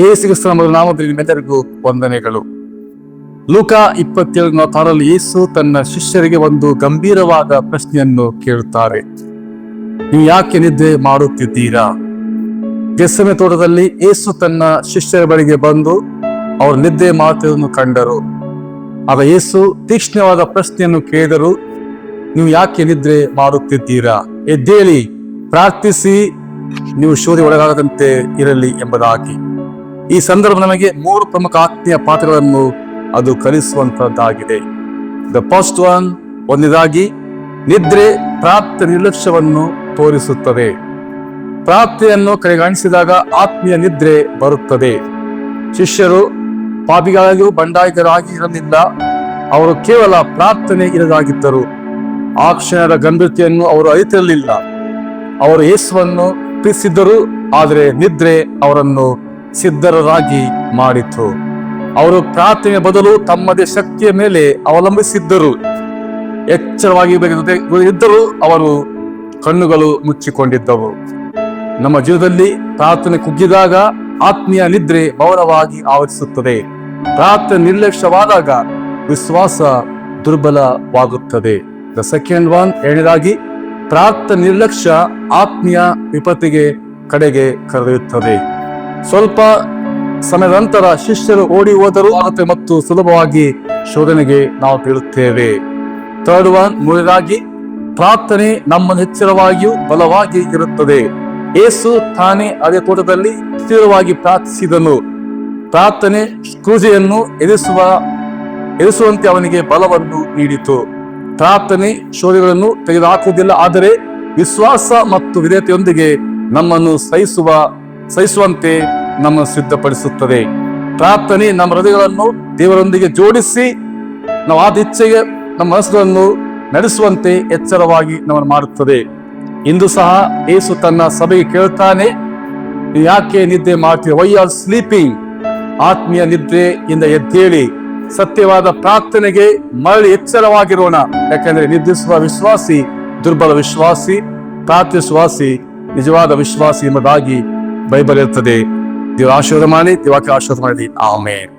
ಯೇಸು ಕ್ರಿಸ್ತನ ಮೊದಲ ನಾಮದಲ್ಲಿ ನಿಮ್ಮೆಲ್ಲರಿಗೂ ವಂದನೆಗಳು. ಲೂಕ 27:46 ಯೇಸು ತನ್ನ ಶಿಷ್ಯರಿಗೆ ಒಂದು ಗಂಭೀರವಾದ ಪ್ರಶ್ನೆಯನ್ನು ಕೇಳುತ್ತಾರೆ. ನೀವು ಯಾಕೆ ನಿದ್ದೆ ಮಾಡುತ್ತಿದ್ದೀರಾ? ಗೆತ್ಸೆಮನೆ ತೋಟದಲ್ಲಿ ಯೇಸು ತನ್ನ ಶಿಷ್ಯರ ಬಳಿಗೆ ಬಂದು ಅವರು ನಿದ್ದೆ ಮಾಡುತ್ತಿರುವುದನ್ನು ಕಂಡರು. ಆಗ ಯೇಸು ತೀಕ್ಷ್ಣವಾದ ಪ್ರಶ್ನೆಯನ್ನು ಕೇಳಿದರು. ನೀವು ಯಾಕೆ ನಿದ್ರೆ ಮಾಡುತ್ತಿದ್ದೀರಾ? ಎದ್ದೇಳಿ, ಪ್ರಾರ್ಥಿಸಿ, ನೀವು ಶೋಧಿ ಒಳಗಾಗದಂತೆ ಇರಲಿ ಎಂಬುದಾಗಿ. ಈ ಸಂದರ್ಭ ನಮಗೆ 3 ಪ್ರಮುಖ ಆತ್ಮೀಯ ಪಾಠಗಳನ್ನು ಅದು ಕಲಿಸುವಂತದ್ದಾಗಿದೆ. ದ ಫಸ್ಟ್ ಒನ್, ಒಂದನೇದಾಗಿ ನಿದ್ರೆ ಪ್ರಾರ್ಥನೆ ನಿರ್ಲಕ್ಷ್ಯವನ್ನು ತೋರಿಸುತ್ತದೆ. ಪ್ರಾರ್ಥನೆಯನ್ನು ಕಡೆಗಣಿಸಿದಾಗ ಆತ್ಮೀಯ ನಿದ್ರೆ ಬರುತ್ತದೆ. ಶಿಷ್ಯರು ಪಾಪಿಗಳಾಗಿಯೂ ಬಂಡಾಯಿಕರಾಗಿ ಇರಲಿಲ್ಲ, ಅವರು ಕೇವಲ ಪ್ರಾರ್ಥನೆ ಇರದಾಗಿದ್ದರು. ಆ ಕ್ಷಣದ ಗಂಭೀರತೆಯನ್ನು ಅವರು ಅರಿತಿರಲಿಲ್ಲ. ಅವರು ಯೇಸುವನ್ನು ಪ್ರೀತಿಸಿದ್ದರು, ಆದರೆ ನಿದ್ರೆ ಅವರನ್ನು ಸಿದ್ಧರಾಗಿ ಮಾಡಿತು. ಅವರು ಪ್ರಾರ್ಥನೆಯ ಬದಲು ತಮ್ಮದೇ ಶಕ್ತಿಯ ಮೇಲೆ ಅವಲಂಬಿಸಿದ್ದರು. ಎಚ್ಚರವಾಗಿ ಇದ್ದರೂ ಅವರು ಕಣ್ಣುಗಳು ಮುಚ್ಚಿಕೊಂಡಿದ್ದವು. ನಮ್ಮ ಜೀವನದಲ್ಲಿ ಪ್ರಾರ್ಥನೆ ಕುಗ್ಗಿದಾಗ ಆತ್ಮೀಯ ನಿದ್ರೆ ಮೌನವಾಗಿ ಆವರಿಸುತ್ತದೆ. ಪ್ರಾರ್ಥನೆ ನಿರ್ಲಕ್ಷ್ಯವಾದಾಗ ವಿಶ್ವಾಸ ದುರ್ಬಲವಾಗುತ್ತದೆ. ದ ಸೆಕೆಂಡ್ ಒನ್, ಎರಡನೇದಾಗಿ ಪ್ರಾರ್ಥನೆ ನಿರ್ಲಕ್ಷ್ಯ ಆತ್ಮೀಯ ವಿಪತ್ತಿಗೆ ಕಡೆಗೆ ಕರೆದೊಯ್ಯುತ್ತದೆ. ಸ್ವಲ್ಪ ಸಮಯದ ನಂತರ ಶಿಷ್ಯರು ಓಡಿ ಹೋದರೂ ಆಗುತ್ತೆ ಮತ್ತು ಸುಲಭವಾಗಿ ಶೋಧನೆಗೆ ನಾವು ಬೀಳುತ್ತೇವೆ. ಥರ್ಡ್ ಒನ್, ಮೂರನೇದಾಗಿ ಪ್ರಾರ್ಥನೆ ನಮ್ಮನ್ನು ಎಚ್ಚರವಾಗಿಯೂ ಬಲವಾಗಿ ಇರುತ್ತದೆ. ಯೇಸು ತಾನೇ ಅದೇ ತೋಟದಲ್ಲಿ ಸ್ಥಿರವಾಗಿ ಪ್ರಾರ್ಥಿಸಿದನು. ಪ್ರಾರ್ಥನೆ ಕ್ರೂಜೆಯನ್ನು ಎದುರಿಸುವಂತೆ ಅವನಿಗೆ ಬಲವನ್ನು ನೀಡಿತು. ಪ್ರಾರ್ಥನೆ ಶೋಧನೆಗಳನ್ನು ತೆಗೆದುಹಾಕುವುದಿಲ್ಲ, ಆದರೆ ವಿಶ್ವಾಸ ಮತ್ತು ವಿಧೇಯತೆಯೊಂದಿಗೆ ನಮ್ಮನ್ನು ಸಹಿಸುವಂತೆ ನಮ್ಮನ್ನು ಸಿದ್ಧಪಡಿಸುತ್ತದೆ. ಪ್ರಾರ್ಥನೆ ನಮ್ಮ ಹೃದಯಗಳನ್ನು ದೇವರೊಂದಿಗೆ ಜೋಡಿಸಿ ನಾವು ಆದ ಇಚ್ಛೆಗೆ ನಮ್ಮ ಮನಸ್ಸುಗಳನ್ನು ನಡೆಸುವಂತೆ ಎಚ್ಚರವಾಗಿ ನಮ್ಮನ್ನು ಮಾಡುತ್ತದೆ. ಇಂದು ಸಹ ಯೇಸು ತನ್ನ ಸಭೆಗೆ ಕೇಳುತ್ತಾನೆ, ಯಾಕೆ ನಿದ್ದೆ ಮಾಡ್ತೀವಿ? Why are sleeping? ಆತ್ಮೀಯ ನಿದ್ರೆಯಿಂದ ಎದ್ದೇಳಿ ಸತ್ಯವಾದ ಪ್ರಾರ್ಥನೆಗೆ ಮರಳಿ ಎಚ್ಚರವಾಗಿರೋಣ. ಯಾಕಂದ್ರೆ ನಿದ್ರಿಸುವ ವಿಶ್ವಾಸಿ ದುರ್ಬಲ ವಿಶ್ವಾಸಿ, ಪ್ರಾರ್ಥಿಸುವಾಸಿ ನಿಜವಾದ ವಿಶ್ವಾಸಿ ಎಂಬುದಾಗಿ ಬೈಬಲ್ ಇರ್ತದೆ. ದೇವರ ಆಶೀರ್ವಾದ ಮಾಡಿ, ದೇವಕ್ಕೆ ಆಶೀರ್ವಾದ ಮಾಡಿ. ಆಮೆನ್.